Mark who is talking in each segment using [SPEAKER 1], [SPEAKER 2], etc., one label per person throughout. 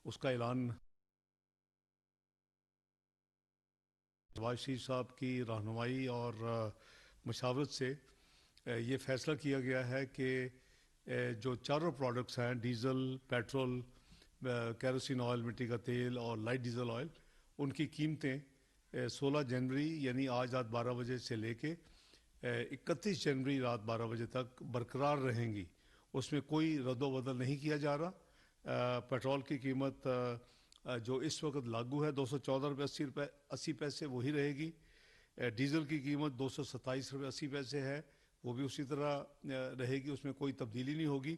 [SPEAKER 1] اس کا اعلان نواز شریف صاحب کی رہنمائی اور مشاورت سے یہ فیصلہ کیا گیا ہے کہ جو چاروں پروڈکٹس ہیں، ڈیزل، پیٹرول، کیروسین آئل، مٹی کا تیل اور لائٹ ڈیزل آئل، ان کی قیمتیں 16 جنوری یعنی آج رات 12 بجے سے لے کے 31 جنوری رات 12 بجے تک برقرار رہیں گی۔ اس میں کوئی رد و بدل نہیں کیا جا رہا۔ پیٹرول کی قیمت جو اس وقت لاگو ہے 214 روپے 80 پیسے وہی رہے گی۔ ڈیزل کی قیمت 227 روپے 80 پیسے ہے، وہ بھی اسی طرح رہے گی، اس میں کوئی تبدیلی نہیں ہوگی۔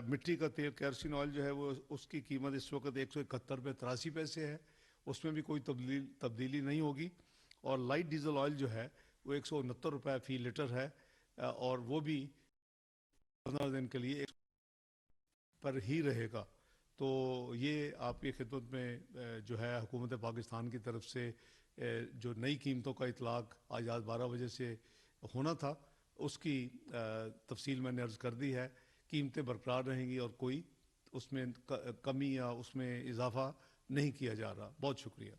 [SPEAKER 1] مٹی کا تیل کیروسین آئل جو ہے وہ اس کی قیمت اس وقت 171 روپے 83 پیسے ہے، اس میں بھی کوئی تبدیلی نہیں ہوگی۔ اور لائٹ ڈیزل آئل جو ہے وہ 169 روپے فی لیٹر ہے، اور وہ بھی 15 دن کے لیے پر ہی رہے گا۔ تو یہ آپ کی خدمت میں جو ہے حکومت پاکستان کی طرف سے جو نئی قیمتوں کا اطلاق آج رات 12 بجے سے ہونا تھا، اس کی تفصیل میں نے عرض کر دی ہے۔ قیمتیں برقرار رہیں گی اور کوئی اس میں کمی یا اس میں اضافہ نہیں کیا جا رہا۔ بہت شکریہ۔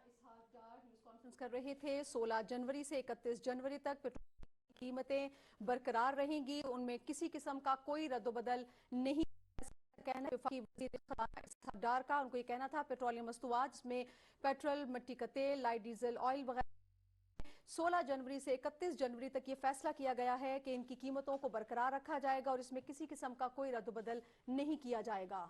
[SPEAKER 2] اسحاق ڈار نیوز کانفرنس کر رہے تھے۔ 16 جنوری سے 31 جنوری تک پیٹرول کی قیمتیں برقرار رہیں گی، ان میں کسی قسم کا کوئی رد و بدل نہیں۔ کہنا وفاقی وزیر خزانہ اسحاق ڈار کا، ان کو یہ کہنا تھا پیٹرولیم مصنوعات جس میں پیٹرول، مٹی کا تیل، لائٹ ڈیزل آئل وغیرہ 16 جنوری سے 31 جنوری تک یہ فیصلہ کیا گیا ہے کہ ان کی قیمتوں کو برقرار رکھا جائے گا اور اس میں کسی قسم کا کوئی رد و بدل نہیں کیا جائے گا۔